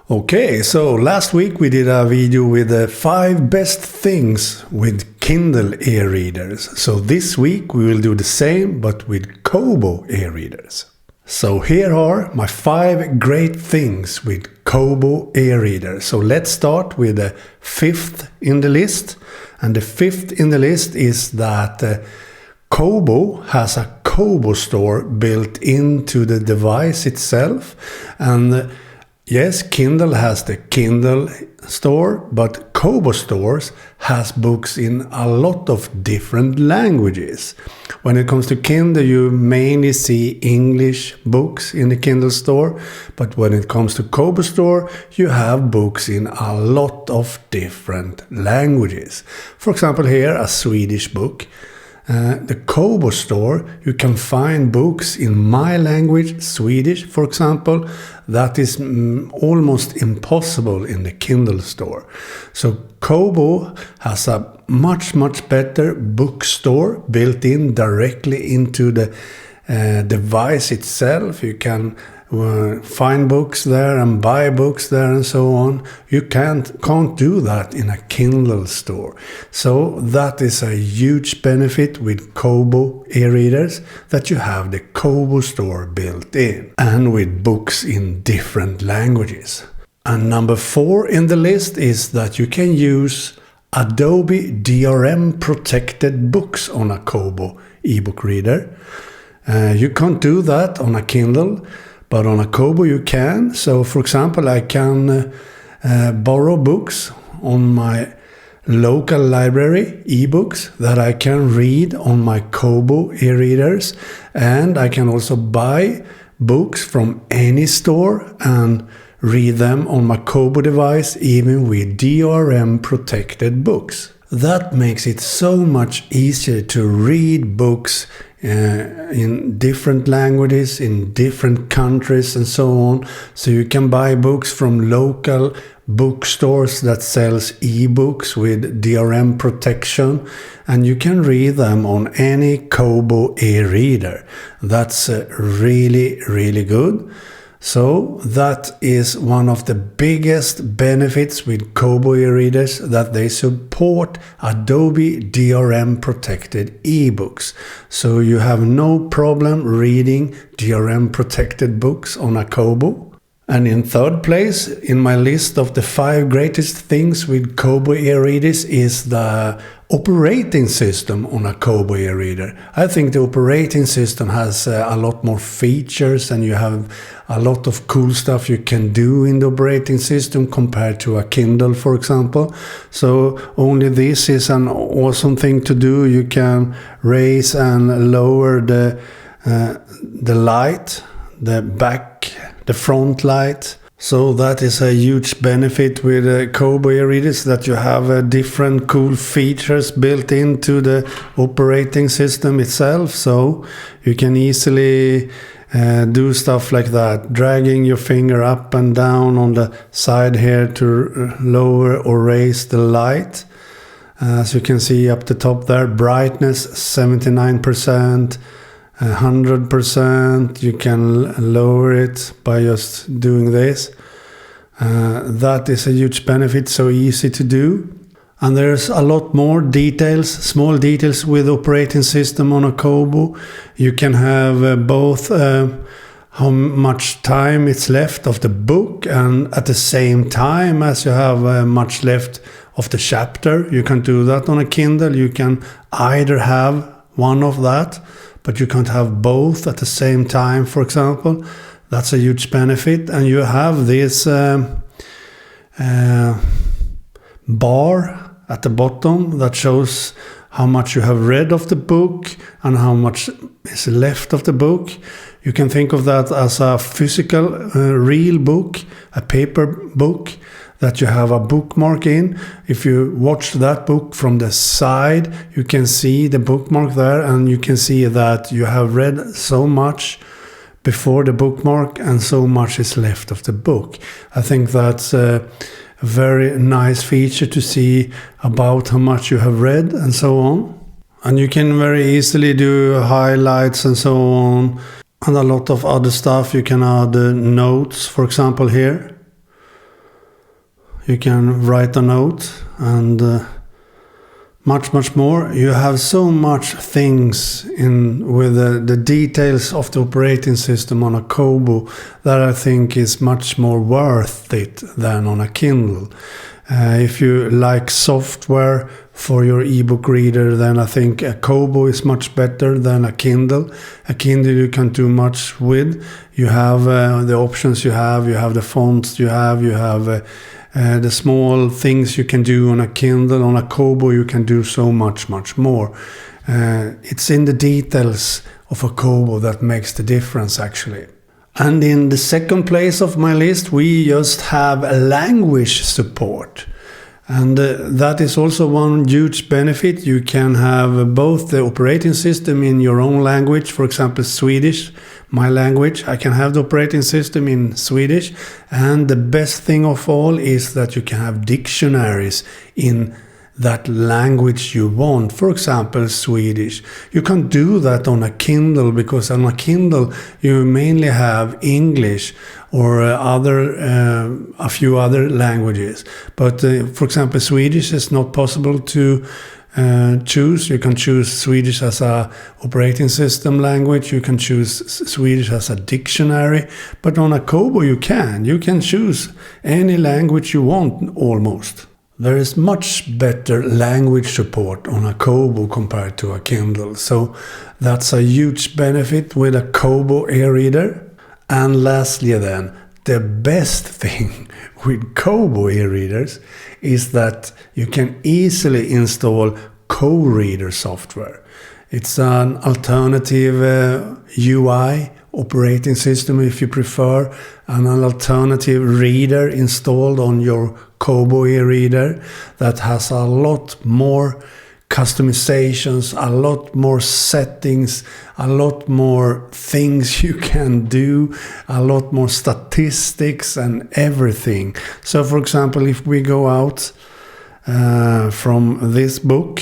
Okay, so last week we did a video with the 5 best things with Kindle e-readers. So this week we will do the same but with Kobo e-readers. So here are my 5 great things with Kobo e-reader. So let's start with the 5th in the list. And the 5th in the list is that Kobo has a Kobo Store built into the device itself. And yes, Kindle has the Kindle Store, but Kobo Stores has books in a lot of different languages. When it comes to Kindle, you mainly see English books in the Kindle Store, but when it comes to Kobo Store, you have books in a lot of different languages. For example, here, a Swedish book. The Kobo Store, you can find books in my language, Swedish, for example. That is almost impossible in the Kindle Store. So Kobo has a much better bookstore built in directly into the device itself. You can find books there and buy books there and so on. You can't do that in a Kindle store. So that is a huge benefit with Kobo e-readers, that you have the Kobo store built in and with books in different languages. And number 4 in the list is that you can use Adobe DRM Protected books on a Kobo ebook reader. You can't do that on a Kindle, but on a Kobo you can. So for example, I can borrow books on my local library, ebooks, that I can read on my Kobo e-readers. And I can also buy books from any store and read them on my Kobo device, even with DRM protected books. That makes it so much easier to read books in different languages, in different countries and so on. So you can buy books from local bookstores that sells ebooks with DRM protection, and you can read them on any Kobo e-reader. That's really good. So that is one of the biggest benefits with Kobo e-readers, that they support Adobe DRM protected ebooks. So you have no problem reading DRM protected books on a Kobo. And in 3rd place in my list of the 5 greatest things with Kobo e-readers is the operating system on a Kobo e-reader. I think the operating system has a lot more features, and you have a lot of cool stuff you can do in the operating system compared to a Kindle, for example. So only this is an awesome thing to do. You can raise and lower the light, the front light. So that is a huge benefit with Kobo e-readers, that you have different cool features built into the operating system itself. So you can easily do stuff like that, dragging your finger up and down on the side here to lower or raise the light. As you can see up the top there, brightness 79%. 100%, you can lower it by just doing this. That is a huge benefit, so easy to do. And there's a lot more details, small details with operating system on a Kobo. You can have both how much time it's left of the book, and at the same time as you have much left of the chapter. You can do that on a Kindle. You can either have one of that, but you can't have both at the same time, for example. That's a huge benefit. And you have this bar at the bottom that shows how much you have read of the book and how much is left of the book. You can think of that as a physical, real book, a paper book that you have a bookmark in. If you watch that book from the side, you can see the bookmark there, and you can see that you have read so much before the bookmark and so much is left of the book. I think that's a very nice feature to see about how much you have read and so on. And you can very easily do highlights and so on, and a lot of other stuff. You can add notes, for example, here. You can write a note and much more. You have so much things in with the details of the operating system on a Kobo that I think is much more worth it than on a Kindle. If you like software for your ebook reader, then I think a Kobo is much better than a Kindle. A Kindle you can do much with. You have the options you have the fonts you have the small things you can do on a Kindle. On a Kobo you can do so much more. It's in the details of a Kobo that makes the difference actually. And in the second place of my list we just have a language support. And that is also one huge benefit. You can have both the operating system in your own language, for example Swedish, my language. I can have the operating system in Swedish, and the best thing of all is that you can have dictionaries in that language you want, for example Swedish. You can't do that on a Kindle because on a Kindle you mainly have English or a few other languages. But for example Swedish is not possible to choose. You can choose Swedish as a operating system language. You can choose Swedish as a dictionary. But on a Kobo you can choose any language you want almost. There is much better language support on a Kobo compared to a Kindle. So that's a huge benefit with a Kobo eReader. And lastly then, the best thing with Kobo eReaders is that you can easily install KOReader software. It's an alternative UI operating system if you prefer, and an alternative reader installed on your Kobo eReader that has a lot more customizations, a lot more settings, a lot more things you can do, a lot more statistics and everything. So for example, if we go out from this book,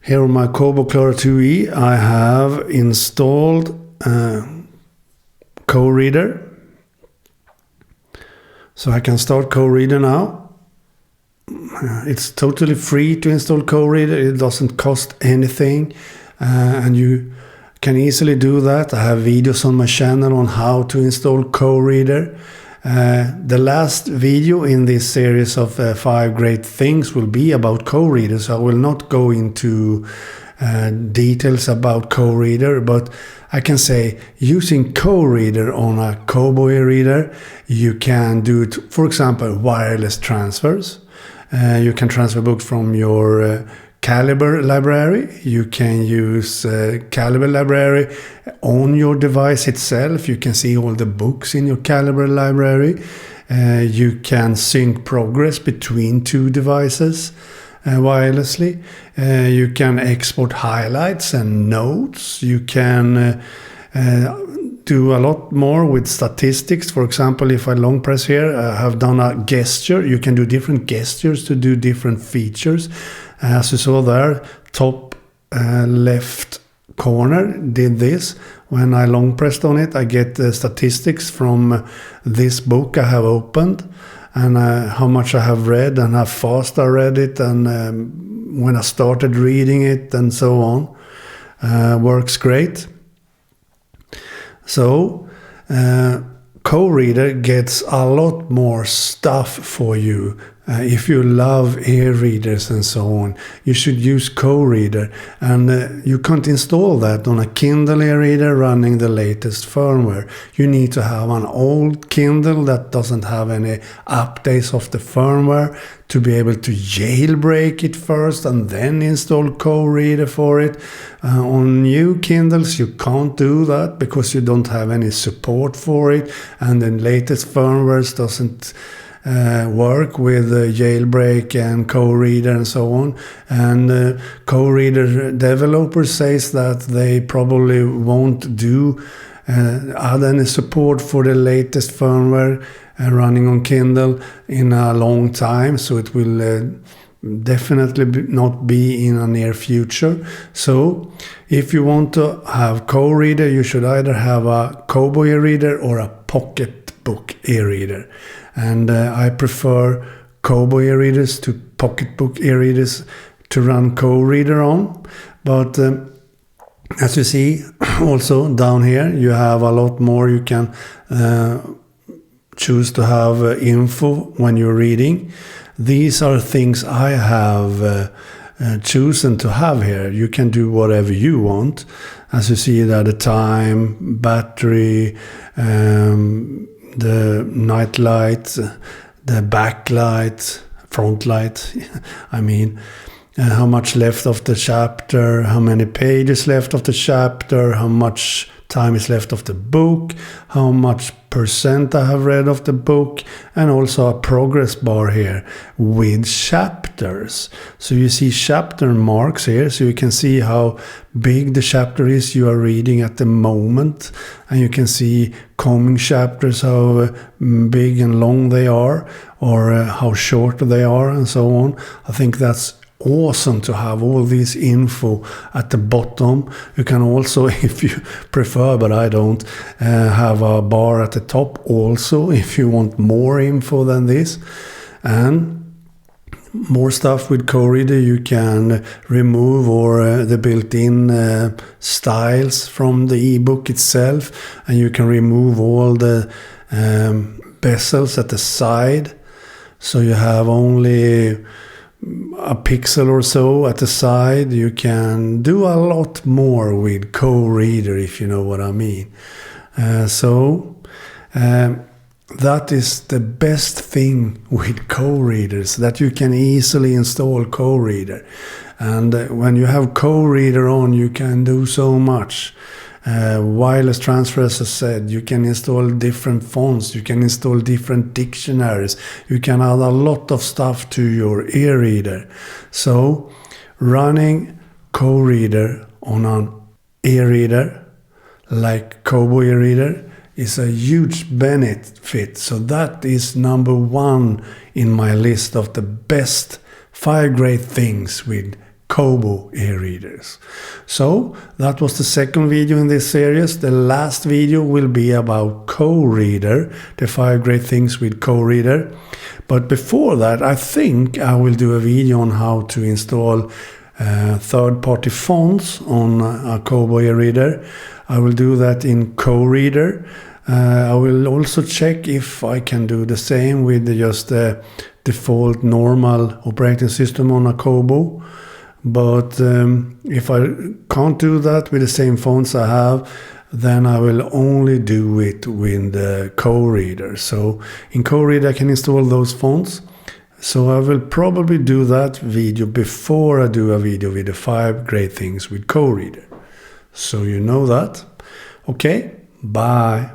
here on my Kobo Clara 2e I have installed KOReader. So I can start KOReader now. It's totally free to install KOReader. It doesn't cost anything, and you can easily do that. I have videos on my channel on how to install KOReader. The last video in this series of 5 great things will be about KOReader, so I will not go into details about KOReader, but I can say using KOReader on a Kobo eReader, you can do it, for example, wireless transfers. You can transfer books from your Calibre library. You can use Calibre library on your device itself. You can see all the books in your Calibre library. You can sync progress between 2 devices wirelessly. You can export highlights and notes. You can do a lot more with statistics. For example, if I long press here, I have done a gesture. You can do different gestures to do different features. As you saw there, top left corner did this. When I long pressed on it, I get the statistics from this book I have opened, and how much I have read and how fast I read it, and when I started reading it and so on. Works great. So KOReader gets a lot more stuff for you. If you love eReaders and so on, you should use KOReader, and you can't install that on a Kindle eReader running the latest firmware. You need to have an old Kindle that doesn't have any updates of the firmware to be able to jailbreak it first and then install KOReader for it. On new Kindles you can't do that because you don't have any support for it, and the latest firmware doesn't work with jailbreak and KOReader and so on. And KOReader developer says that they probably won't do add any support for the latest firmware running on Kindle in a long time, so it will definitely not be in a near future. So if you want to have KOReader, you should either have a Kobo eReader or a pocket pocketbook e-reader, and I prefer Kobo e-readers to pocketbook e-readers to run KOReader on. But as you see, also down here you have a lot more. You can choose to have info when you're reading. These are things I have chosen to have here. You can do whatever you want. As you see that the time, battery, the night light, the backlight, front light, I mean, how much left of the chapter, how many pages left of the chapter, how much time is left of the book, how much percent I have read of the book, and also a progress bar here with chapters. So you see chapter marks here, so you can see how big the chapter is you are reading at the moment, and you can see coming chapters, how big and long they are, or how short they are, and so on. I think that's awesome to have all this info at the bottom. You can also, if you prefer, but I don't, have a bar at the top also if you want more info than this. And more stuff with KOReader. You can remove or the built-in styles from the ebook itself, and you can remove all the bezels at the side, so you have only a pixel or so at the side. You can do a lot more with KOReader, if you know what I mean. That is the best thing with KOReaders, that you can easily install KOReader. And when you have KOReader on, you can do so much. Wireless transfer, as I said, you can install different fonts, you can install different dictionaries, you can add a lot of stuff to your e-reader. So running KOReader on an e-reader like Kobo e-reader is a huge benefit. So that is number one in my list of the best 5 great things with Kobo e-readers. So that was the second video in this series. The last video will be about KOReader, the 5 great things with KOReader. But before that, I think I will do a video on how to install third-party fonts on a Kobo e-reader. I will do that in KOReader. I will also check if I can do the same with just the default normal operating system on a Kobo. But if I can't do that with the same fonts I have, then I will only do it with the KOReader. So in KOReader I can install those fonts. So I will probably do that video before I do a video with the 5 great things with KOReader. So you know that. Okay, bye.